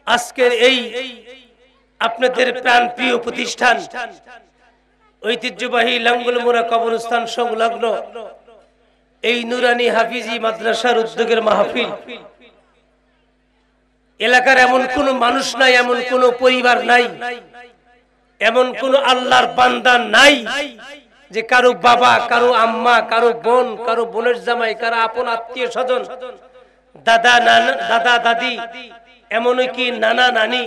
আজকের এই আপনাদের প্রাণপ্রিয় প্রতিষ্ঠান ঐতিহ্যবাহী লাঙ্গলমোড়া কবরস্থান সংলগ্ন এই নুরানি হাফিজি মাদ্রাসার উদ্যোগের মাহফিল। এলাকার এমন কোন মানুষ নাই, এমন কোন পরিবার নাই, এমন কোন আল্লাহর বান্দা নাই যে কারো বাবা, কারো আম্মা, কারো বোন, কারো বোনের জামাই, কারো আপন আত্মীয় স্বজন, দাদা দাদি, এমনকি নানা নানি,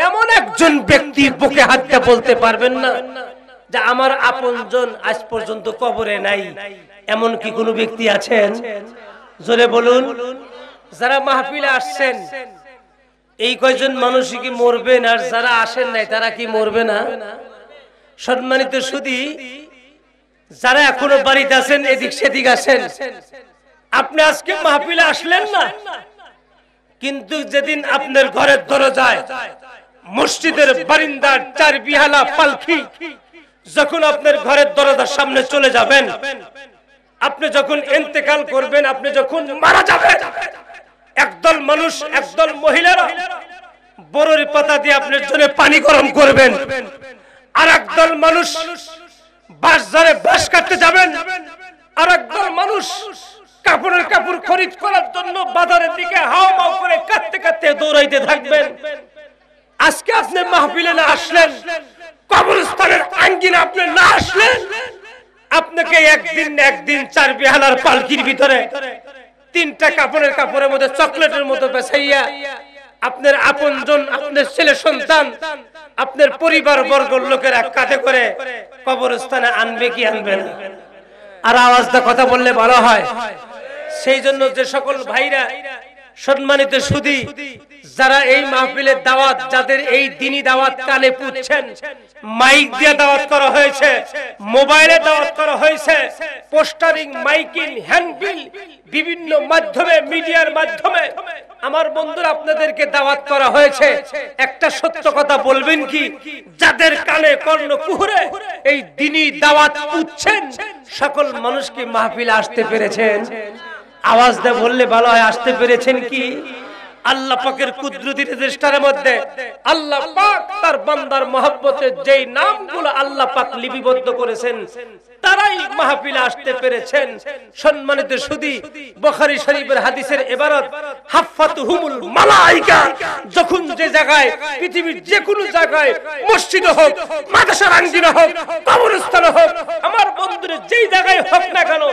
এমন একজন ব্যক্তি বুকে হাত দিয়ে বলতে পারবেন না যে আমার আপনজন আজ পর্যন্ত কবরে নাই। এমন কি কোনো ব্যক্তি আছেন? জোরে বলুন। যারা মাহফিলে আসছেন এই কয়জন মানুষই কি মরবেন? আর যারা আসেন নাই তারা কি মরবে না? সম্মানিত সুধী, যারা এখনো বাড়িতে আছেন এদিক সেদিক আসেন, আপনি আজকে মাহফিলে আসলেন না, কিন্তু যেদিন আপনার ঘরের দরজায় মসজিদের বারিন্দার চার বিহালা পালকি যখন আপনার ঘরের দরজার সামনে চলে যাবেন, আপনি যখন ইন্তেকাল করবেন, আপনি যখন মারা যাবেন, একদল মানুষ, একদল মহিলারা বড়ের পাতা দিয়ে আপনার জন্য পানি গরম করবেন, আর একদল মানুষ বাঁশ ঝাড়ে বাঁশ কাটতে যাবেন, আর একদল মানুষ কাপড়ের কাপড় খরিদ করার জন্য বাজারের দিকে হাও মাও করে কাঁদতে কাঁদতে দৌড়াইতে থাকবেন। আজকে আপনি মাহফিলে না আসলেন, কবরস্থানের আঙ্গিনা আপনি না আসলেন, আপনাকে একদিন চার বিহালার পালকির ভিতরে তিনটা কাপড়ের মধ্যে চকলেটের মতো বেছাইয়া আপনার আপনজন, আপনার ছেলে সন্তান, আপনার পরিবার বর্গের লোকেরা কাঁধে করে কবরস্থানে আনবে কি আনবে না? আর আওয়াজটা কথা বললে ভালো হয়। সেই জন্য যে সকল ভাইরা, সম্মানিত সুধী, যারা এই মাহফিলের দাওয়াত, যাদের এই দিনী দাওয়াত কানে পুচ্ছেন, মাইক দিয়ে দাওয়াত করা হয়েছে, মোবাইলে দাওয়াত করা হয়েছে, পোস্টারিং, মাইকিং, হ্যান্ডবিল, বিভিন্ন মাধ্যমে, মিডিয়ার মাধ্যমে আমার বন্ধুরা আপনাদেরকে দাওয়াত করা হয়েছে। একটা সত্য কথা বলবেন কি, যাদের কানে কর্ণ কুহুরে এই দিনী দাওয়াত পুচ্ছেন, সকল মানুষ কি মাহফিলে আসতে পেরেছেন? আওয়াজ দিয়ে বললে ভালো হয়, আসতে পেরেছেন কি? আল্লাহ পাকের কুদরতের দৃষ্টার মধ্যে আল্লাহ পাক তার বান্দার মহব্বতের যেই নামগুলো আল্লাহ পাক লিপিবদ্ধ করেছেন তারাই মাহফিলে আসতে পেরেছেন। সম্মানিত সুধী, বুখারী শরীফের হাদিসের ইবারত, হাফাতুহুমুল মালায়েকা, যখন যে জায়গায়, পৃথিবীর যে কোনো জায়গায়, মসজিদ হোক, মাদ্রাসার আঙ্গিনা হোক, কবরস্থান হোক, আমার বন্ধুরা যেই জায়গায় হোক না কেন,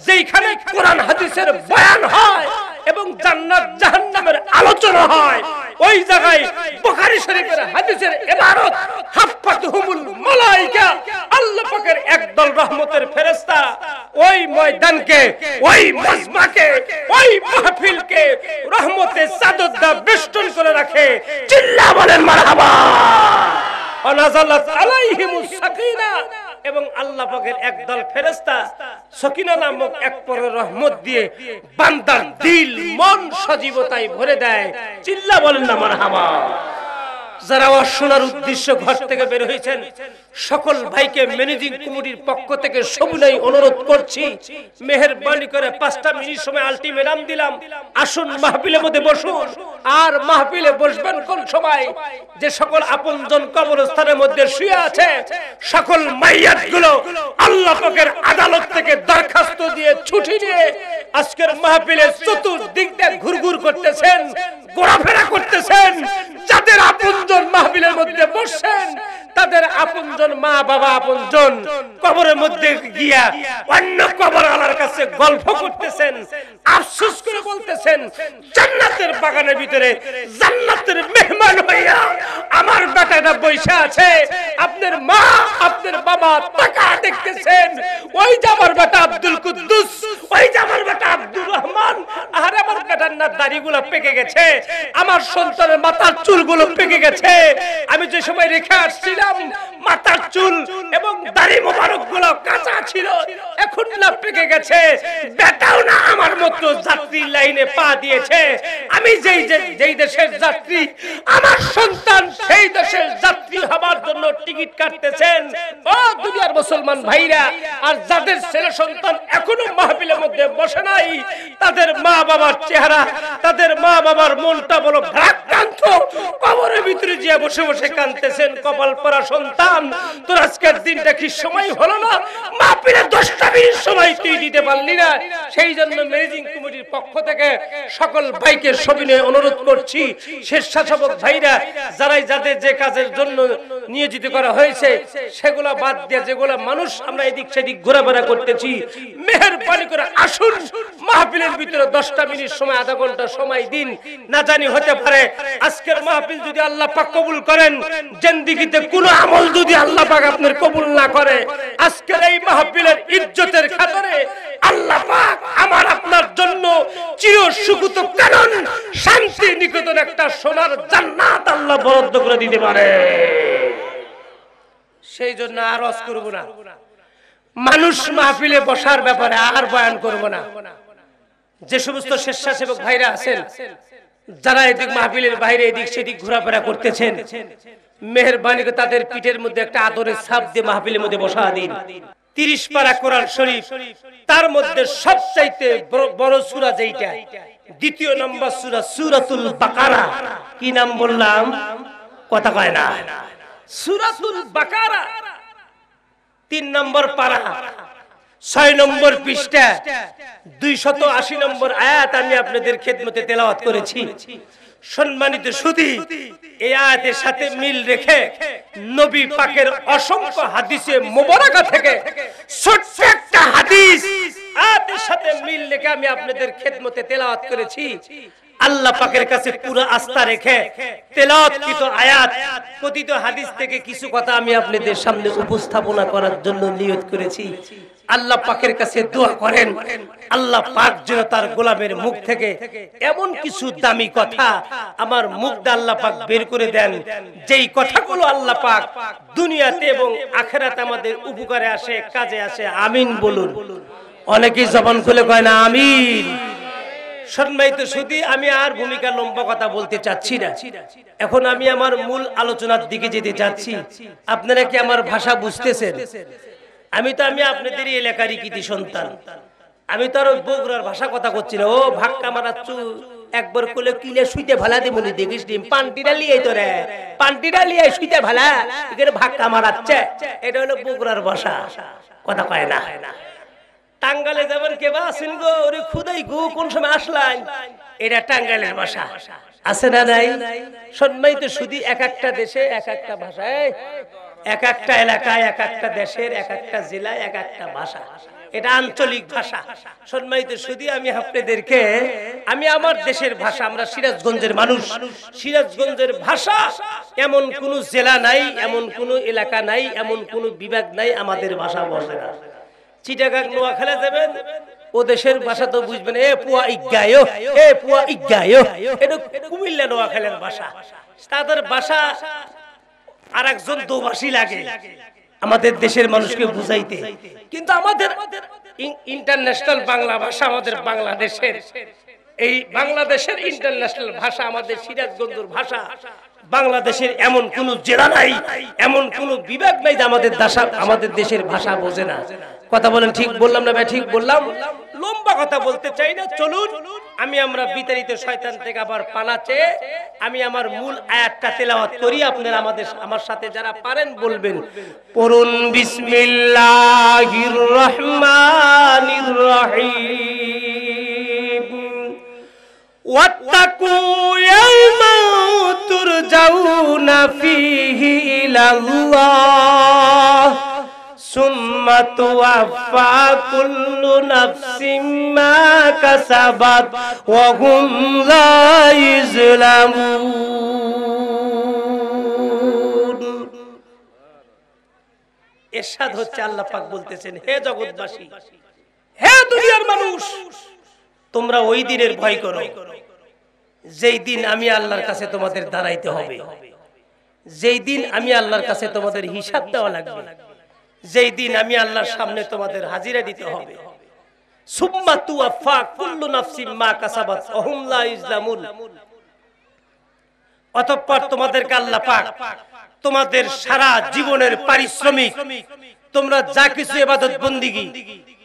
যেইখানে কোরআন হাদিসের বয়ান হয় এবং জান্নাত জাহান্নামের আলোচনা হয়, ওই জায়গায় বুখারী শরীফের হাদিসের ইবারত, হাফাতুহুমুল মালায়েকা, আল্লাহ পাকের একদল রহমতের ফেরেশতা ওই ময়দানকে, ওই মজমাকে, ওই মাহফিলকে রহমতের চাদর দিয়ে বেষ্টন করে রাখে। চিল্লা বলেন মারহাবা। ওয়ানাযালাত আলাইহিমুস সাকিনা, এবং আল্লাহ পাকের একদল ফেরেশতা সকিনা নামক এক পরের রহমত দিয়ে বান্দার দিল মন সজীবতায় ভরে দেয়। চিল্লা বলেন না মারহাবা। যারা শোনার উদ্দেশ্য ঘর থেকে বের হয়েছেন, সকল ভাইকে ম্যানেজিং কমিটির পক্ষ থেকে সবিনয় অনুরোধ করছি, মেহেরবানি করে 5টা মিনিট সময় আলটিমেটাম দিলাম, আসুন মাহফিলের মধ্যে বসুন। আর মাহফিলে বসবেন কোন সময়? যে সকল আপনজন কবরস্থানের মধ্যে শুয়ে আছে, সকল মাইয়াতগুলো আল্লাহ পাকের আদালত থেকে দরখাস্ত দিয়ে ছুটি নিয়ে আজকের মাহফিলে চতুর্দিক দিয়ে ঘুরঘুর করতেছেন, ঘোরাফেরা করতেছেন। যাদের আপনজন মাহফিলের মধ্যে বসছেন, তাদের আপনজন মা বাবা, আপনজন কবরের মধ্যে গিয়া অন্য কবরওয়ালার কাছে গল্প করতেছেন, আফসোস করে বলতেছেন, জান্নাতের বাগানের ভিতরে জান্নাতের মেহমান হইয়া আমার বেটাটা বসে আছে, আপনার মা, আপনার বাবা তাকা দেখতেছেন, ওই যে আমার বেটা আব্দুল কুদ্দুস, ওই যে আমার বেটা আব্দুর রহমান, আর আমার বেটার না দাড়িগুলো পেকে গেছে, আমার সন্তানের মাথার চুলগুলো পেকে গেছে, আমি যে সময় রেখে আসছিলাম মাথার চুল এবং দাড়ি মোবারক গুলো কাঁচা ছিল, এখন না পেকে গেছে, বেটাও না আমার মতো যাত্রী লাইনে পা দিয়েছে। আমি যেই দেশের যাত্রী, আমার সন্তান সেই দেশের যাত্রী হবার জন্য টিকিট কাটতেছেন। ও দুনিয়ার মুসলমান ভাইরা, আর যাদের ছেলে সন্তান এখনো মাহফিলের মধ্যে বসে নাই, তাদের মা বাবার চেহারা, তাদের মা বাবার মনটা বলো ভারাক্রান্ত, কবরের ভিতরে যে বসে বসে কাঁদতেছেন, কপাল পরা সন্তান, তোর আজকের দিনটা কি সময় হলো না? মাহফিলে 10টা মিনিট সময় তুই দিতে পারলি না। সেই জন্য ম্যানেজিং কমিটির পক্ষ থেকে সকল ভাইকে সবিনয়ে অনুরোধ করছি, স্বেচ্ছাসেবক ভাইরা যারাই যাদের যে কাজের জন্য নিয়োজিত করা হয়েছে সেগুলা বাদ দিয়ে যেগুলা মানুষ আমরা এদিক সেদিক ঘোরাফেরা করতেছি, মেহেরবানি করে আসুন মাহফিলের ভিতরে 10টা মিনিট সময়, আধা ঘন্টা সময় দিন। না জানি হতে পারে আজকের মাহফিল যদি আল্লাহ পাক কবুল করেন, জিন্দেগিতে কোনো আমল যদি আল্লাহ পাক আপনার কবুল না করে, আজকের এই মাহফিলের ইজ্জতের খাতিরে আল্লাহ পাক আমার আপনার জন্য চির সুখত কারণ শান্তি নিকেতন একটা সোনার জান্নাত আল্লাহ বরাদ্দ করে দিতে পারে। সেই জন্য আর ওয়াজ করব না, মানুষ মাহফিলে বসার ব্যাপারে আর বয়ান করব না। যে সমস্ত স্বেচ্ছাসেবক ভাইরা আছেন, যারা এদিক মাহফিলের বাইরে এদিক সেদিক ঘোরাফেরা করতেছেন, মেহেরবানি করে তাদের পিঠের মধ্যে একটা আদরের ছাপ দিয়ে মাহফিলের মধ্যে বসা দিন। 30 পারা কোরআন শরীফ, তার মধ্যে সবচাইতে বড় সূরা যেটা, 2 নম্বর সূরা সূরাতুল বাকারা। কি নাম বললাম? কথা কয় না। সূরাতুল বাকারা 3 নম্বর পারা, 6 নম্বর পৃষ্ঠা, 280 নম্বর আয়াত আমি আপনাদের খেদমতে তেলাওয়াত করেছি। সম্মানিত সুধী, এই আয়াতের সাথে মিল রেখে নবী পাকের অসংখ্য হাদিসে মোবারকা থেকে ছোট্ট একটা হাদিস আয়াতের সাথে মিল রেখে আমি আপনাদের খেদমতে তেলাওয়াত করেছি। আল্লাহ পাকের কাছে পুরো আস্থা রেখে তেলাওয়াতকৃত আয়াত, কথিত হাদিস থেকে কিছু কথা আমি আপনাদের সামনে উপস্থাপনা করার জন্য নিয়ত করেছি। আল্লাহ পাকের কাছে দোয়া করেন, আল্লাহ পাক যেন তার গোলামের মুখ থেকে এমন কিছু দামি কথা আমার মুখ দিয়ে আল্লাহ পাক বের করে দেন, যেই কথাগুলো আল্লাহ পাক দুনিয়াতে এবং আখিরাতে আমাদের উপকারে আসে, কাজে আসে। আমিন বলুন। অনেকেই জবান খুলে কয় না আমিন। সম্মানিত সুধী, আমি আর ভূমিকা লম্বা কথা বলতে চাচ্ছি না। এখন আমি আমার মূল আলোচনার দিকে যেতে যাচ্ছি। আপনারা কি আমার ভাষা বুঝতেছেন? আমি আপনাদের এলাকারই কৃতি সন্তান। আমি তো আর বগুড়ার ভাষা কথা করছি না। ও ভাক্কা মারাচ্ছু, একবার কোলে কিলে শুইতে ভালা দে মনে দেখিস ডিম পান্টিটা লিয়ে তোরে, পান্টিটা লিয়ে শুইতে ভালা, এখানে ভাক্কা মারাচ্ছে। এটা হলো বগুড়ার ভাষা। কথা কয় না। টাঙ্গালে যাবেন কেবা আসেন গো, ওরে খুদাই গো কোন সময় আসলেন, এটা টাঙ্গালের ভাষা। আছে না নাই? সম্মানিত সুধী, এক একটা দেশে এক একটা ভাষায়, এক একটা এলাকায় এক একটা দেশের এক একটা জেলায় এক একটা ভাষা, এটা আঞ্চলিক ভাষা। সম্মানিত সুধী, আমি আপনাদেরকে আমার দেশের ভাষা, আমরা সিরাজগঞ্জের মানুষ, সিরাজগঞ্জের ভাষা এমন কোন জেলা নাই, এমন কোন এলাকা নাই, এমন কোন বিভাগ নাই আমাদের ভাষা বলে না। চিটাগাং নোয়াখালী যাবেন, ও দেশের ভাষা তো বুঝবেন, এ পুয়া ইজ্ঞায়ো, এ পুয়া ইজ্ঞায়ো, এটা কুমিল্লা নোয়াখালীর ভাষা। তাদের ভাষা আর একজন দোভাষী লাগে আমাদের দেশের মানুষকে বুঝাইতে। কিন্তু আমাদের ইন্টারন্যাশনাল বাংলা ভাষা, আমাদের বাংলাদেশের, এই বাংলাদেশের ইন্টারন্যাশনাল ভাষা আমাদের সিরাজগঞ্জের ভাষা। বাংলাদেশের এমন কোন জেলা নাই, এমন কোন বিভাগ নাই যে আমাদের দেশের ভাষা বোঝে না। কথা বলেন, ঠিক বললাম না ভাই? ঠিক বললাম। লম্বা কথা বলতে চাই না, চলুন আমরা বিতাড়িত শয়তান থেকে আবার পালাতে আমি আমার মূল আয়াতটা তেলাওয়াত করি। আপনারা আমার সাথে যারা পারেন বলবেন, পড়ুন বিসমিল্লাহির রহমানির রহিম। ওয়াত্তাকু ইয়াওমান তুরজাউনা ফীহি ইলাল্লাহ সুম্মা তুওয়াফা কুল্লু নাফসিম মা কাসাবাত ওয়া হুম লা ইযলামুন। ইরশাদ হচ্ছে, আল্লাহ পাক বলতেছেন, হে জগৎবাসী, হে দুনিয়ার মানুষ, তোমরা ওই দিনের ভয় করো যেই দিন আমি আল্লাহর কাছে তোমাদের দাঁড়াইতে হবে, যেই দিন আমি আল্লাহর কাছে তোমাদের হিসাব দেওয়া লাগবে, যেই দিন আমি আল্লাহর সামনে তোমাদের হাজিরা দিতে হবে। সুম্মা তুওয়াফা কুল্লু নাফসিম মা কাসাবাত ওয়া হুম লা ইযলামুন। অতঃপর তোমাদেরকে আল্লাহ পাক তোমাদের সারা জীবনের পারিশ্রমিক, তোমরা যা কিছু ইবাদত বন্দেগী,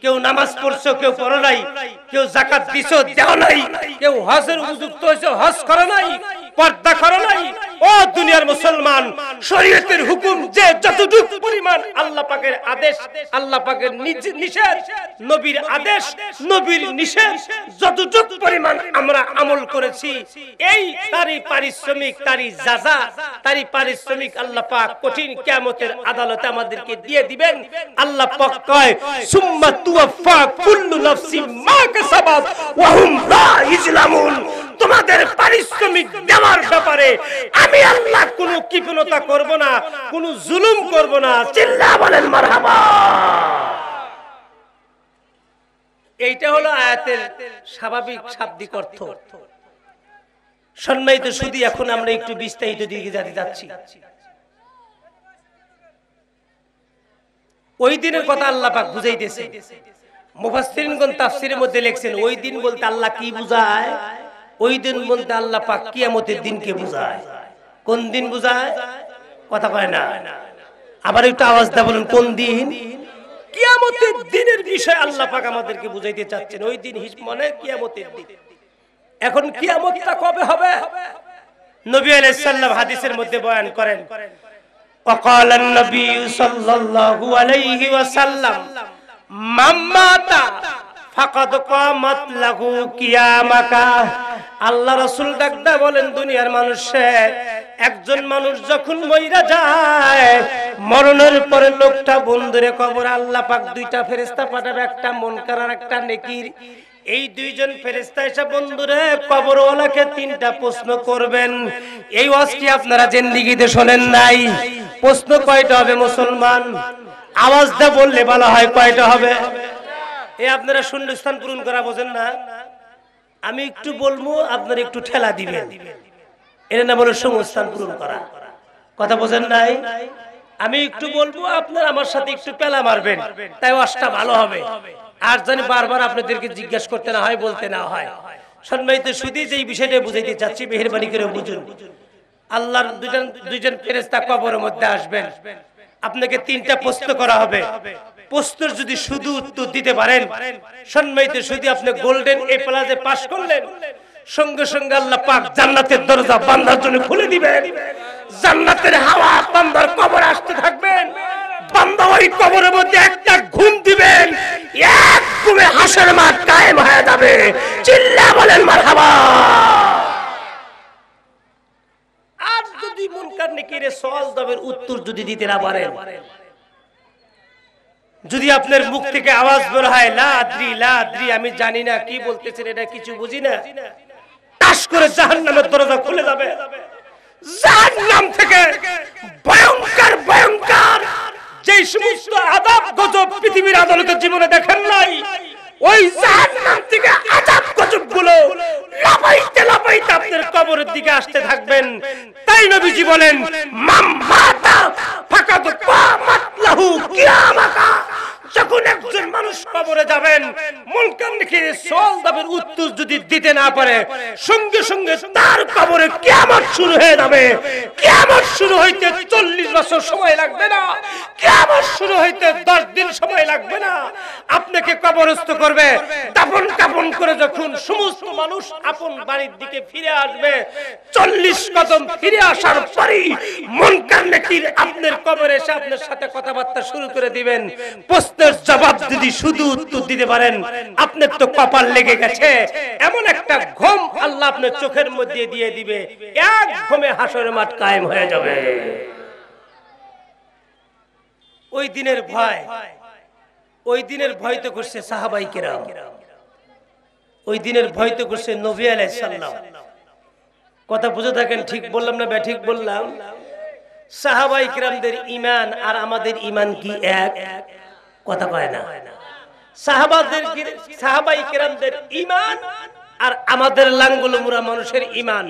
কেউ নামাজ পড়ছো, কেউ পড়ো নাই, কেউ যাকাত দিছো দেও নাই, কেউ হজের উপযুক্ত হইছো হজ করো নাই, পর্দা করো নাই। ও দুনিয়ার মুসলমান, শরীয়তের হুকুম যে যতটুকু পরিমাণ আল্লাহ পাকের আদেশ, আল্লাহ পাকের নিষেধ, নবীর আদেশ, নবীর নিষেধ যতটুকু পরিমাণ আমরা আমল করেছি, এই তারই পারিশ্রমিক, তারই যাজা, তারই পারিশ্রমিক আল্লাহ পাক কঠিন কিয়ামতের আদালতে আমাদেরকে দিয়ে দিবেন। আল্লাহ পাক কয় সুম্মা তুওয়াফা কুল্লু নাফসিন মা কাসাবাত ওয়া হুম লা ইজলামুন। তোমাদের পারিশ্রমিক দেওয়ার ব্যাপারে আমি আল্লাহ কোনো কৃপণতা করব না, কোনো জুলুম করব না। চিল্লা বলেন মারহাবা। এইটা হলো আয়াতের স্বাভাবিক শাব্দিক অর্থ। সম্মানিত শুধু এখন আমরা একটু বিস্তারিত দিকে যেতে যাচ্ছি। ওই দিনের কথা আল্লাহ পাক বুঝাইতেছে। মুফাসসিরিনগণ তাফসীরের মধ্যে লিখছেন ওই দিন বলতে আল্লাহ কি বুঝায়? ওই দিন বলতে আল্লাহ পাক কিয়ামতের দিনকে বুঝায়। কোন দিন বুঝায়? কথা কয় না। আবার একটু আওয়াজ দিয়ে বলুন, কোন দিন? কিয়ামতের দিনের বিষয় আল্লাহ পাক আমাদেরকে বুঝাইতে চাচ্ছেন। ওই দিন মানে কিয়ামতের দিন। এখন কিয়ামতটা কবে হবে? নবী আলাইহিস সালাম হাদিসের মধ্যে বয়ান করেন, وقال النبي صلى الله عليه وسلم من مات فقد قامت له قيامته। আল্লাহ রাসূল ডাকদা বলেন, দুনিয়ার মানুষে একজন মানুষ যখন মইরা যায়, মরণের পরে লোকটা বন্ধুরে কবর আল্লাহ পাক দুইটা ফেরেশতা পাঠাবে, একটা মুনকার আর একটা নেকির। এই দুইজন ফেরেশতা এসে বন্ধুরে কবরওয়ালাকে তিনটা প্রশ্ন করবেন। এই ওয়াজ কি আপনারা জিন্দেগিতে শোনেন নাই? প্রশ্ন কয়টা হবে মুসলমান? আওয়াজ দা বললে ভালো হয়, কয়টা হবে? এই আপনারা শূন্যস্থান পূরণ করা বোঝেন না? আমি একটু বলবো, আপনারা একটু ঠেলা দিবেন। এর না বলে শূন্যস্থান পূরণ করা। কথা বোঝেন নাই? আমি একটু বলবো, আপনারা আমার সাথে একটু পেলা মারবেন, তাই ওয়াজটা ভালো হবে। আর জানি বারবার আপনাদেরকে জিজ্ঞাসা করতে না হয়, বলতে না হয়। সম্মানিত শুধু যেই বিষয়টা বুঝাইতে চাচ্ছি, মেহেরবানি করে বুঝুন। আল্লাহর দুইজন ফেরেশতা কবরের মধ্যে আসবেন, আপনাকে তিনটা প্রশ্ন করা হবে। প্রশ্নের যদি শুধু উত্তর দিতে পারেন, সম্মানিত শুধু আপনি গোল্ডেন এ প্লাসে পাস করলেন, সঙ্গে সঙ্গে আল্লাহ পাক জান্নাতের দরজা বান্দার জন্য খুলে দিবেন। জান্নাতের হাওয়া বান্দার কবরে আসতে থাকবেন। বান্দা ওই কবরের মধ্যে একটা ঘুম দিবেন, এক ঘুমে হাসর মাঠ কায়েম হয়ে যাবে। চিল্লা বলেন মারহাবা। আর যদি মুনকার নেকির সওয়াল জবাবের উত্তর যদি দিতে না পারেন, যদি আপনার মুখ থেকে আওয়াজ বের হয় লা আদ্রি লা আদ্রি, আমি জানি না কি বলতেছেন, এটা কিছু বুঝি না, টাস করে জাহান্নামের দরজা খুলে যাবে। জাহান্নাম থেকে ভয়ঙ্কর ভয়ঙ্কর যে সমস্ত আযাব গজব পৃথিবীর আদালতে জীবনে দেখেন নাই, ওই জাহান্নাম থেকে আযাব গজবগুলো লাফাইতে লাফাইতে আপনার কবরের দিকে আসতে থাকবেন। তাই নবীজি বলেন, মান মাতা ফাকাদ কামাত লাহু কিয়ামাতা। যখন একজন মানুষ কবরে যাবেন, মুনকার নেকির সওয়াল জবাবের উত্তর যদি দিতে না পারে, সঙ্গে সঙ্গে তার কবরে কিয়ামত শুরু হয়ে যাবে। কিয়ামত শুরু হইতে 40 বছর সময় লাগবে না, কিয়ামত শুরু হইতে 10 দিন সময় লাগবে না। আপনাকে কবরস্থ করবে, দাফন কাফন করে যখন সমস্ত মানুষ আপন বাড়ির দিকে ফিরে আসবে, 40 কদম ফিরে আসার পরেই মুনকার নেকির আপনার কবরে এসে আপনার সাথে কথাবার্তা শুরু করে দিবেন। প্রশ্নের জবাব যদি শুধু উত্তর দিতে পারেন, আপনার তো কপাল লেগে গেছে। এমন একটা ঘুম আল্লাহ আপনার চোখের মধ্যে দিয়ে দিবে, এক ঘুমে হাসরের মাঠ কায়েম হয়ে যাবে। ওই দিনের ভয়, ওই দিনের ভয় তো করছে সাহাবায়ে কেরাম, ওই দিনের ভয় তো করছে নবী আলাইহিস সালাম। কথা বুঝে থাকেন, ঠিক বললাম না ঠিক বললাম? সাহাবায়ে কেরামদের ঈমান আর আমাদের ঈমান কি এক? কথা কয় না। সাহাবায়ে কেরামদের ঈমান আর আমাদের লাঙ্গল মুরা মানুষের ঈমান,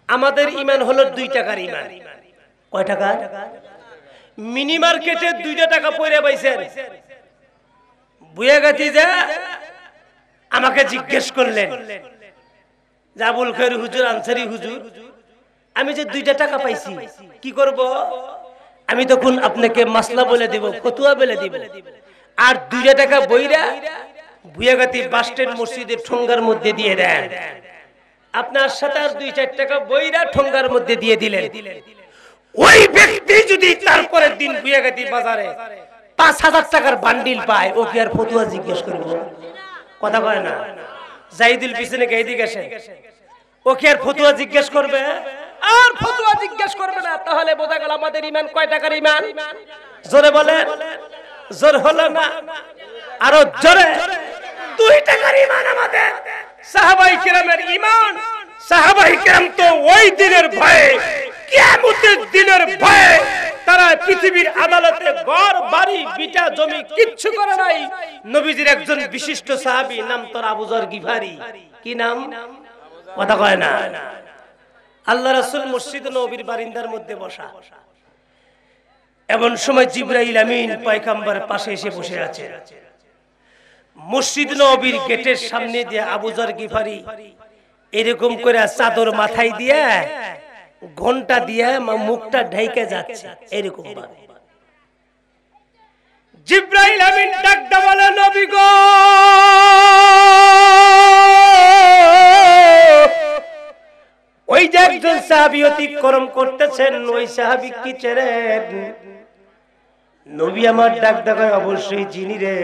আমাদের ঈমান হলো 2 টাকার ঈমান। কয় টাকা? মিনি মার্কেটে 2 টাকা পয়রা পাইছেন। বুয়া গাতি যা আমাকে জিজ্ঞেস করলেন, জাবুল খৈর হুজুর, আনসারি হুজুর, আমি যে 2 টাকা পাইছি কি করব? আমি তখন আপনাকে মাসলা বলে দেব, ফতোয়া বলে দিব। আর 2 টাকা বইরা বুয়াগাতি বাস স্ট্যান্ড মসজিদের ঠোঙ্গার মধ্যে দিয়ে দেন। আপনার সাথে আর 2-4 টাকা বইরা ঠোঙ্গার মধ্যে দিয়ে দিলেন, ওই ব্যক্তি যদি তারপরের দিন বুয়াগাতি বাজারে 5,000 টাকার বান্ডিল পায়, ও কি আর ফতুয়া জিজ্ঞেস করবে? কথা কয় না? জাহিদুল পিছনে কে এদিকে আসে, ও কি আর ফতুয়া জিজ্ঞেস করবে? আর ফতুয়া জিজ্ঞেস করবে না। তাহলে বোঝা গেল আমাদের ঈমান কয় টাকার ঈমান? জোরে বলেন, জোর হলো না? আরো জোরে। 2 টাকার ঈমান আমাদের। সাহাবায়ে কেরামের ঈমান, সাহাবায়ে কেরাম তো ওই দিনের ভয়ে, কিয়ামতের দিনের ভয়ে তারা পৃথিবীর আদালতে ঘর বাড়ি বিটা জমি কিচ্ছু করে নাই। নবীজির একজন বিশিষ্ট সাহাবী নাম তোর আবু যর গিফারি। কি নাম? কথা কয় না? আল্লাহ রাসূল মসজিদ নববীর বারিন্দার মধ্যে বসা, এমন সময় জিবরাইল আমিন পয়গম্বরের পাশে এসে বসে আছে। মসজিদ নববীর গেটের সামনে দিয়ে আবু যর গিফারি এরকম করে চাদর মাথায় দিয়ে ঘন্টা দিয়ে মুখটা ঢেকে যাচ্ছে এরকম ভাবে। জিবরাইল আমিন ডাকতে বলে, নবী গো, ওই যে একজন সাহাবী অতিক্রম করতেছেন, ওই সাহাবী কি চেনেন? নবী আমার ডাক দেয়, অবশ্যই চিনি রে।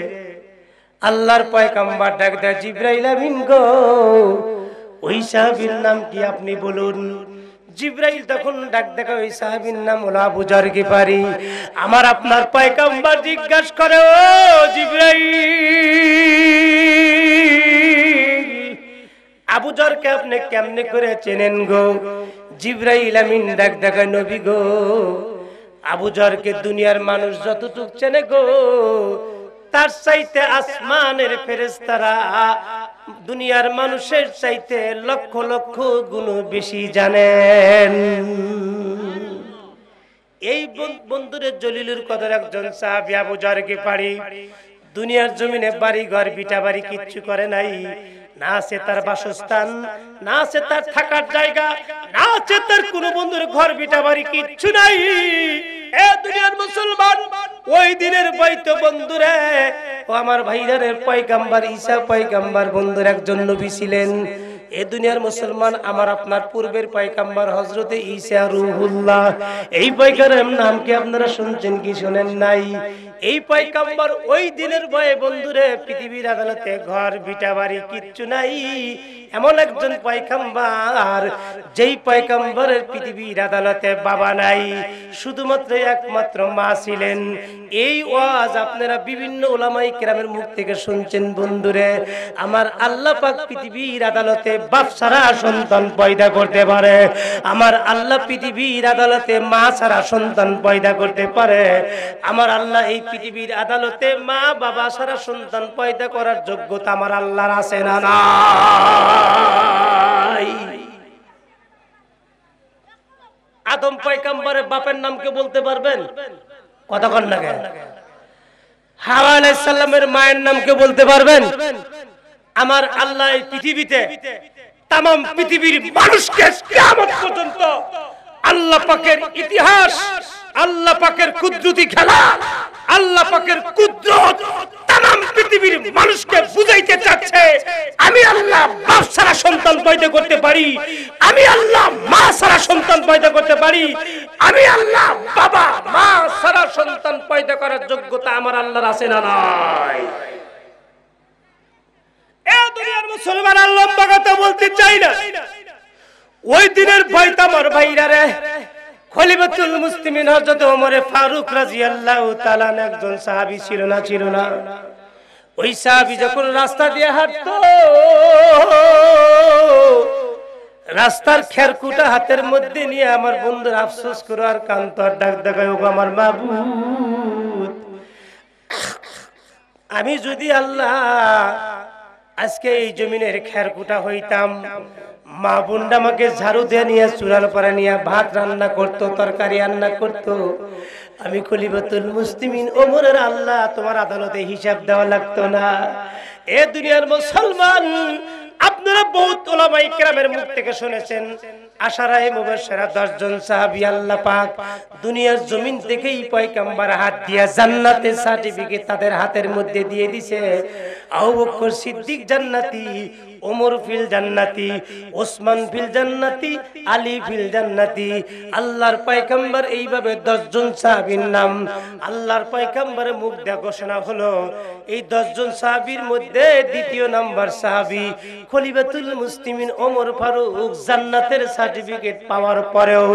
আল্লাহর পয়গম্বর ডাক দেয়, জিবরাইল আমিন গো, ওই সাহাবীর নাম কি আপনি বলুন। জিবরাইল তখন ডাক দেখা, ওই সাহাবীর নাম হলো আবু যর গিফারি। আমার আপনার পয়গম্বর জিজ্ঞাসা করে, ও জিবরাইল, আবু যরকে আপনি কেমনে করে চেনেন গো? জিবরাইল আমিন ডাক দেখা, নবী গো, আবু যরকে দুনিয়ার মানুষ যতটুক চেনে গো, তার চাইতে আসমানের ফেরেশতারা দুনিয়ার মানুষের চাইতে লক্ষ লক্ষ গুণ বেশি জানেন। এই বন্ধুরের জলিলুর কদর একজন সাহাবী আবু যর গিফারি দুনিয়ার জমিনে বাড়ি ঘর বিটা বাড়ি কিচ্ছু করে নাই, না আছে তার বাসস্থান, না আছে তার থাকার জায়গা, না আছে তার কোন বন্ধুর ঘর বিটা বাড়ি কিচ্ছু নাই। এ দুনিয়ার মুসলমান, ওই দিনের বৈতো বন্ধুরে, ও আমার ভাইরানের পয়গম্বর ঈসা পয়গম্বর বন্ধুর একজন নবী ছিলেন। এ দুনিয়ার মুসলমান, আমার আপনার পূর্বের পয়গম্বর হযরতে ঈসা রূহুল্লাহ, এই পয়গম্বরের নাম কি আপনারা শুনছেন কি শুনেন নাই? এই পয়গম্বর ওই দিনের ভয়ে বন্ধুরে পৃথিবীর আদালতে ঘর বিটা বাড়ি কিচ্ছু নাই, এমন একজন পয়গম্বর যেই পয়গম্বরের পৃথিবীর আদালতে বাবা নাই, শুধুমাত্র একমাত্র মা ছিলেন। এই ওয়াজ আপনারা বিভিন্ন উলামায়ে কেরামের মুখ থেকে শুনছেন বন্ধুরে। আমার আল্লাহ পাক পৃথিবীর আদালতে বাপ ছাড়া সন্তান পয়দা করতে পারে, আমার আল্লাহ পৃথিবীর আদালতে মা ছাড়া সন্তান পয়দা করতে পারে। আমার আল্লাহ এই পৃথিবীর আদালতে মা বাবা ছাড়া সন্তান পয়দা করার যোগ্যতা আমার আল্লাহর আছে না নাই? আদম পয়গম্বরের বাপের নাম কে বলতে পারবেন? কথা বল না কেন? হাওয়া আলাইহিস সালামের মায়ের নাম কে বলতে পারবেন? আমার আল্লাহ এই পৃথিবীতে तमाम পৃথিবীর মানুষকে কিয়ামত পর্যন্ত আল্লাহ পাকের ইতিহাস, আল্লাহ পাকের কুদরতি খেলা, আল্লাহ পাকের কুদরত तमाम পৃথিবীর মানুষকে বুঝাইতে চাচ্ছে। আমি আল্লাহ বাপ ছাড়া সন্তান পয়দা করতে পারি, আমি আল্লাহ মা ছাড়া সন্তান পয়দা করতে পারি, আমি আল্লাহ বাবা মা ছাড়া সন্তান পয়দা করার যোগ্যতা আমার আল্লাহর আছে না নাই? এই দুনিয়ার মুসলমান আল্লাহ কথা বলতে চাই না। ওই দিনের ভয় আমার ভাইরা রে, খলিফাতুল মুসলিমিন হযরত ওমর ফারুক রাদিয়াল্লাহু তাআলা একজন সাহাবী ছিল না? ছিল না? ওই সাহাবী যখন রাস্তা দিয়ে হাঁটতো, রাস্তার খেরকুটা হাতের মধ্যে নিয়ে আমার বন্ধুর আফসোস করে আর কান্ত আর ডাক দেখায়, ওগো আমার মাবুদ, আমি যদি আল্লাহ আজকে এই জমিনের খেরকুটা হইতাম, মা বোনটা আমাকে ঝাড়ু দিয়ে নিয়ে চুলার পরে নিয়ে ভাত রান্না করতো, তরকারি রান্না করতো, আমি খলিফাতুল মুসলিমিন ওমরের আল্লাহ তোমার আদালতে হিসাব দেওয়া লাগতো না। এ দুনিয়ার মুসলমান, আপনারা বহুত উলামায়ে কেরামের মুখ থেকে শুনেছেন, আশারায়ে মুবাশশিরা 10 জন সাহাবী আল্লাহ পাক দুনিয়ার জমিন থেকেই পয়গম্বর হাত দিয়া জান্নাতের সার্টিফিকেট তাদের হাতের মধ্যে দিয়ে দিয়েছে। আবু বকর সিদ্দিক জান্নাতি, ওমর ফিল জান্নাতি, ওসমান ফিল জান্নাতি, আলী ফিল জান্নাতি। আল্লাহর পয়গম্বর এইভাবে 10 জন সাহাবীর নাম আল্লাহর পয়গম্বরের মুখ দিয়ে ঘোষণা হলো। এই 10 জন সাহাবীর মধ্যে দ্বিতীয় নাম্বার সাহাবী খলিফাতুল মুসলিমিন ওমর ফারুক জান্নাতের সার্টিফিকেট পাওয়ার পরেও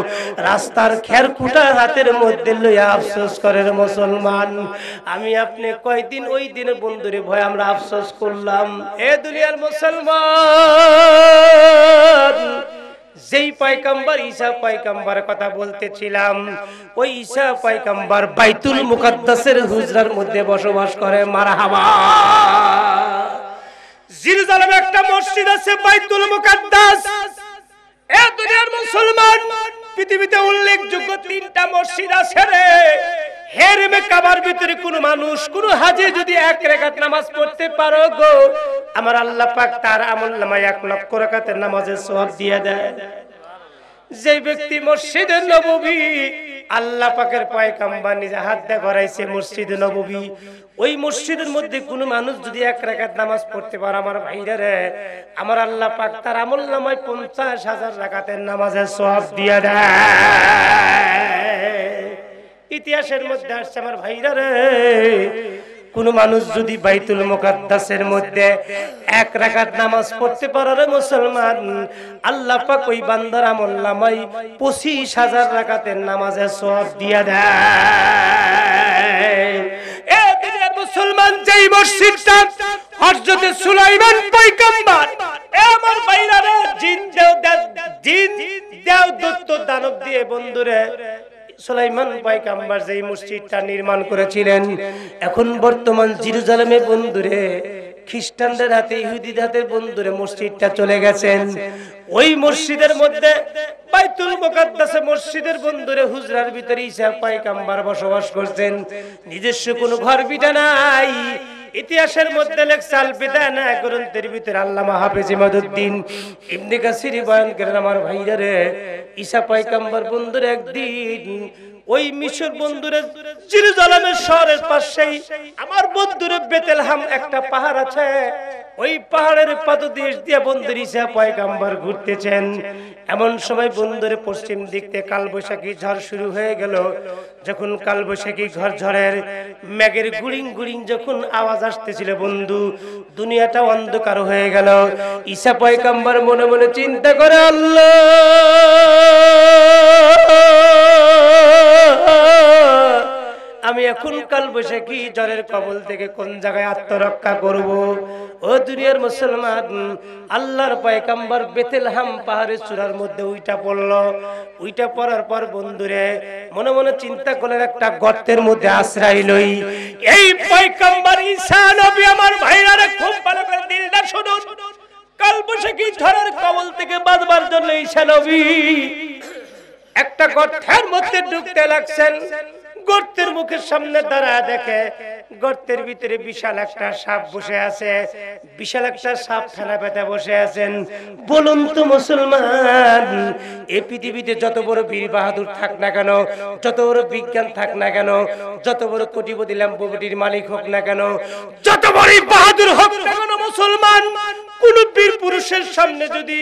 রাস্তার খেরকুটা হাতের মধ্যে লইয়া আফসোস করেন মুসলমান। আমি আপনি কয়দিন ওই দিনে বন্ধুরে ভয় আমরা আফসোস করলাম। এ দুনিয়ার মুসলমান, যেই পয়গম্বর ঈসা পয়গম্বরের কথা বলতেছিলাম, ওই ঈসা পয়গম্বর বাইতুল মুকাদ্দাসের হুজরার মধ্যে বসবাস করে। মারহাবা। জেরুজালেমে একটা মসজিদ আছে বাইতুল মুকাদ্দাস। এ দুনিয়ার মুসলমান, পৃথিবীতে উল্লেখযোগ্য 3টা মসজিদ আছে রে। হেরেমে কাবার ভিতরে কোন মানুষ কোন হাজী যদি 1 রাকাত নামাজ পড়তে পারো গো, আমার আল্লাহ পাক তার আমলনামায় 1 লক্ষ রাকাতের নামাজের সওয়াব দিয়ে দেয়। যে ব্যক্তি মসজিদে নববী আল্লাহ পাকের পয়গম্বর নিজে হাত দিয়ে করাইছে মসজিদে নববী, ওই মসজিদের মধ্যে কোন মানুষ যদি 1 রাকাত নামাজ পড়তে পারে আমার ভাইরা রে, আমার আল্লাহ পাক তার আমলনামায় 50,000 রাকাতের নামাজের সওয়াব দিয়ে দেয়। ইতিহাসের মধ্যে আসছে আমার ভাইরা রে, কোন মানুষ যদি বাইতুল মুকাদ্দাসের মধ্যে 1 রাকাত নামাজ পড়তে পারে রে মুসলমান, আল্লাহ পাক ওই বান্দার আমলনামায় 25,000 রাকাতের নামাজের সওয়াব দিয়ে দেয়। এ দুনিয়ার মুসলমান, যেই মসজিদটা হযরতে সুলাইমান পয়গম্বর আমার ভাইরা রে জিন দেও দত্ত দানব দিয়ে বন্ধুরে সুলাইমান পয়গম্বর যেই মসজিদটা নির্মাণ করেছিলেন, এখন বর্তমান জেরুজালেমে বন্ধুরে খ্রিস্টানদের হাতে ইহুদিদের হাতে বন্ধুরে মসজিদটা চলে গেছেন। ওই মসজিদের মধ্যে বাইতুল মুকাদ্দাসে মসজিদের বন্ধুরে হুজরার ভিতরে ঈসা পয়গম্বর বসবাস করছেন। নিজস্ব কোনো ঘর বিটা নাই। ইতিহাসের মধ্যে লেখছে আল বিদানা গ্রন্থের ভিতরে আল্লামা হাফেজ ইমাদউদ্দিন ইবনে কাসির বয়ান করেন আমার ভাইরা রে, ঈসা পয়গম্বর বন্ধুরে একদিন ওই মিশর বন্ধুরে জেরুজালেমের শহরের পাশেই আমার বন্ধুরে বেতেলহাম একটা পাহাড় আছে, ওই পাহাড়ের পাদদেশ দিয়ে বন্ধুর ঈসা পয়গম্বর ঘুরতেছেন। এমন সময় বন্ধুরে পশ্চিম দিক থেকে কালবৈশাখী ঝড় শুরু হয়ে গেল। যখন কালবৈশাখী ঝড়ের মেঘের গুড়িং গুড়িং যখন আওয়াজ আসতেছিল বন্ধু, দুনিয়াটা অন্ধকার হয়ে গেল। ঈসা পয়গম্বর মনে মনে চিন্তা করে, আল্লাহ আমি এখন কালবৈশাখী ঝড়ের কবল থেকে কোন জায়গায় আত্মরক্ষা করব? ও দুনিয়ার মুসলমান, আল্লাহর পয়গম্বর বেতেলহাম পাহাড়ের চূড়ার মধ্যে উইটা পড়ল। উইটা পড়ার পর বন্ধুরে মনে মনে চিন্তা করলেন একটা গর্তের মধ্যে আশ্রয় লই। এই পয়গম্বর ঈসা নবী আমার ভাইরা খুব ভালো করে দিলটা শুনুন, কালবৈশাখী ঝড়ের কবল থেকে বাঁচবার জন্য ঈসা নবী একটা গর্তের মধ্যে ঢুকতে লাগছেন। গর্তের মুখের সামনে দাঁড়ায় দেখে গর্তের ভিতরে বিশাল একটা সাপ বসে আছে। বিশাল একটা সাপ ফেনা পেতে বসে আছেন। বলুন তো মুসলমান, এই পৃথিবীতে যত বড় বীর বাহাদুর থাক না কেন, যত বড় বিজ্ঞান থাক না কেন, যত বড় কোটিপতি ল্যাম্বোর্গিনির মালিক হোক না কেন, যত বড় বাহাদুর হোক না কেন মুসলমান, কোন বীর পুরুষের সামনে যদি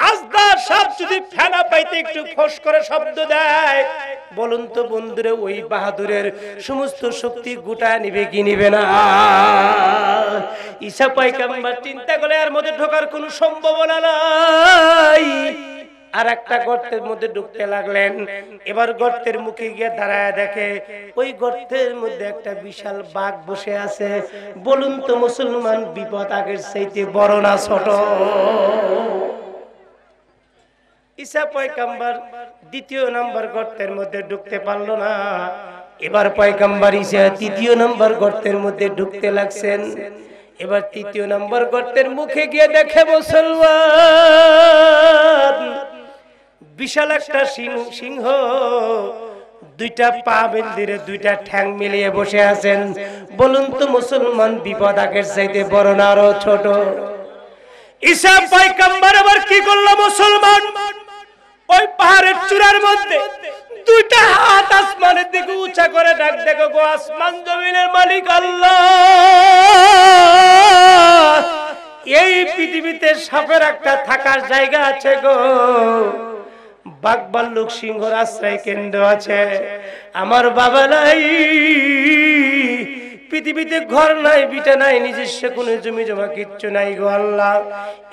আজদার সাপ যদি ফেনা পাইতে একটু ফস করে শব্দ দেয়, বলুন তো বন্ধুরে ওই বাহাদুরের সমস্ত শক্তি গোটা নিবে কি নিবে না? ঈসা পয়গম্বর চিন্তা করে এর মধ্যে ঢোকার কোনো সম্ভাবনা নাই। আর একটা গর্তের মধ্যে ঢুকতে লাগলেন। এবার গর্তের মুখে গিয়ে দাঁড়ায় দেখে ওই গর্তের মধ্যে একটা বিশাল বাঘ বসে আছে। বলুন তো মুসলমান, বিপদ আগের চাইতে বড় না ছোট? ঈসা পয়গম্বর দ্বিতীয় নাম্বার গর্তের মধ্যে ঢুকতে পারলো না। এবার পয়গম্বর ঈসা তৃতীয় নাম্বার গর্তের মধ্যে ঢুকতে লাগছেন। এবার তৃতীয় নাম্বার গর্তের মুখে গিয়ে দেখে মুসলমান বিশাল একটা সিংহ, দুইটা পা বেঁধে দুইটা ঠ্যাং মিলিয়ে বসে আছেন। বলুন তো মুসলমান, বিপদ আগের চাইতে বড় না আরো ছোট? ঈসা পয়গম্বর আবার কি করলো মুসলমান? ওই পাহাড়ের চূড়ার মধ্যে দুইটা হাত আসমানের দিকে উঁচা করে ডাক দেখো, গো আসমান জমিনের মালিক আল্লাহ, এই পৃথিবীতে সাপের একটা থাকার জায়গা আছে গো, বাঘ ভাল্লুক সিংহর আশ্রয় কেন্দ্র আছে। আমার বাবা নাই, পৃথিবীতে ঘর নাই, বিটা নাই, নিজস্ব কোনো জমি জমা কিচ্ছু নাই গো আল্লাহ।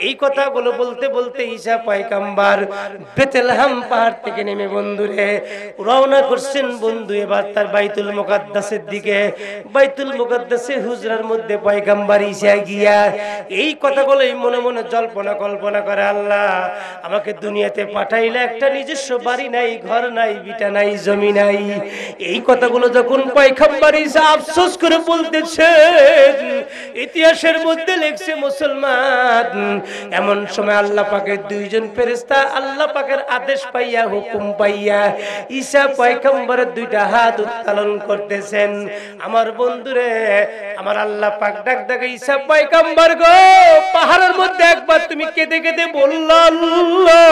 এই কথাগুলো বলতে বলতে ঈসা পয়গম্বর বেথলেহেম পাহাড় থেকে নেমে বন্ধুরে রওনা করছেন। বন্ধু এবার তার বাইতুল মুকাদ্দাসের দিকে। বাইতুল মুকাদ্দাসের হুজরার মধ্যে পয়গম্বর ঈসা গিয়া এই কথাগুলোই মনে মনে জল্পনা কল্পনা করে, আল্লাহ আমাকে দুনিয়াতে পাঠাইলে একটা নিজস্ব বাড়ি নাই, ঘর নাই, বিটা নাই, জমি নাই। এই কথাগুলো যখন পয়গম্বর ঈসা আফসোস করে বলতেছেন, ইতিহাসের মধ্যে লেখছে মুসলমান, এমন সময় আল্লাহ পাকের দুইজন ফেরেশতা আল্লাহ পাকের আদেশ পাইয়া, হুকুম পাইয়া ঈসা পয়গম্বরের দুইটা হাত উত্তোলন করতেছেন। আমার বন্ধুরে, আমার আল্লাহ পাক ডাক ডাকে, ঈসা পয়গম্বর গো, পাহাড়ের মধ্যে একবার তুমি কেঁদে কেঁদে বললা, আল্লাহ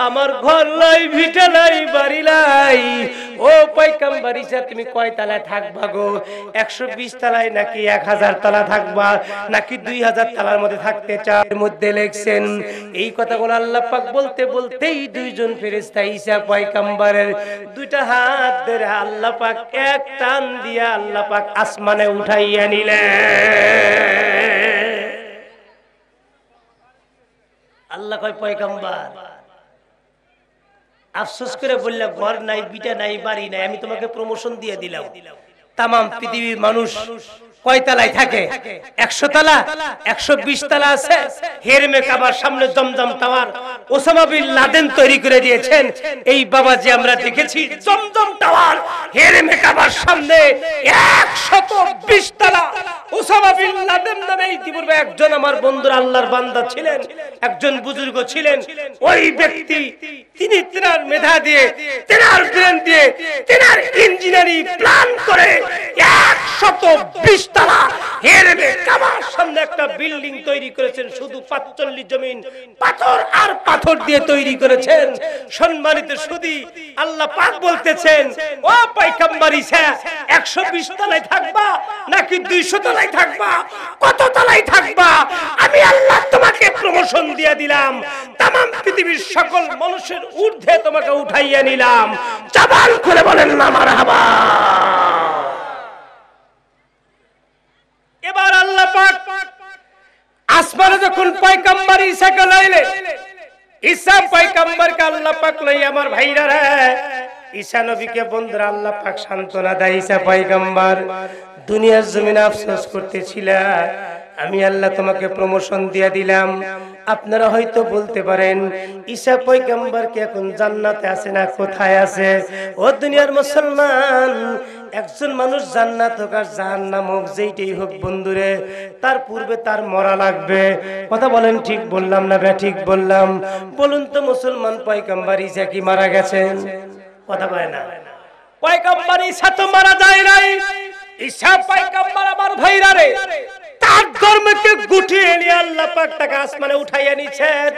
আমার ঘর নাই, ভিটা নাই, বাড়ি নাই। ও পয়গম্বর ঈসা, তুমি কয় তলায় থাকবা গো? 120 তলায় নাকি 1000 তলা থাকবা, নাকি 2000 তলার মধ্যে থাকতে চাও? এর মধ্যে লেখছেন এই কথাগুলো আল্লাহ পাক বলতে বলতেই দুইজন ফেরেশতা ঈসা পয়গম্বরের দুইটা হাত ধরে আল্লাহ পাক এক টান দিয়া আল্লাহ পাক আসমানে উঠাইয়া নিলেন। আল্লাহ কয়, পয়গম্বর আফসোস করে বললে, ঘর নাই, বিটা নাই, বাড়ি নাই, আমি তোমাকে প্রমোশন দিয়ে দিলাম। তাম পৃথিবীর মানুষ কয় তলায় থাকে? 100 তলা, 120 তলা আছে। হেরমে কাবার সামনে জমজম টাওয়ার ওসামা বিন লাদেন তৈরি করে দিয়েছেন। এই বাবাজি আমরা দেখেছি জমজম টাওয়ার হেরমে কাবার সামনে 120 তলা। ওসামা বিন লাদেন নামে ইতিপূর্বে একজন আমার বন্ধুর আল্লাহর বান্দা ছিলেন, একজন বুজুর্গ ছিলেন। ওই ব্যক্তি তিনি তেনার মেধা দিয়ে, তেনার ব্রেন দিয়ে, তেনার ইঞ্জিনিয়ারিং প্ল্যান করে 120 তলা হেরমে কাবার সামনে একটা বিল্ডিং তৈরি করেছেন। শুধু 45 জমিন পাথর আর পাথর দিয়ে তৈরি করেছেন। সম্মানিত সুধী, আল্লাহ পাক বলতেছেন, ও পয়গম্বর ঈসা, 120 তলায় থাকবা নাকি 200 তলায় থাকবা? কত তলায় থাকবা? আমি আল্লাহ তোমাকে প্রমোশন দিয়ে দিলাম, तमाम পৃথিবীর সকল মানুষের ঊর্ধ্বে তোমাকে উঠাইয়া নিলাম। জবান খুলে বলেন না মারহাবা। এবার আল্লাহ পাক আসমানে যখন পয়গম্বর ঈসাকে লইলেন, ঈসা পয়গম্বরকে আল্লাহ পাক লই, আমার ভাইরা রে, ঈসা নবীকে বন্ধুরা আল্লাহ পাক সান্ত্বনা দেয়। ঈসা পয়গম্বর দুনিয়ার জমিনে আফসোস করতেছিল, আমি আল্লাহ তোমাকে প্রমোশন দিয়ে দিলাম। আপনারা হয়তো বলতে পারেন, ঈসা পয়গম্বর কি এখন জান্নাতে আছে না কোথায় আছে? ও দুনিয়ার মুসলমান, একজন মানুষ জান্নাত হোক আর জাহান্নাম হোক, যেইটাই হোক বন্ধুরে, তার পূর্বে তার মরা লাগবে। কথা বলেন, ঠিক বললাম না ঠিক বললাম? বলুন তো মুসলমান, পয়গম্বর ঈসা কি মারা গেছেন? কথা বলে না। পয়গম্বর ঈসা তো মারা যায় নাই। ঈসা পয়গম্বর আমার ভাইরা রে, তার ধর্মকে গুটিয়ে নিয়ে আল্লাহ পাক তাকে আসমানে উঠাইয়া নিছেন।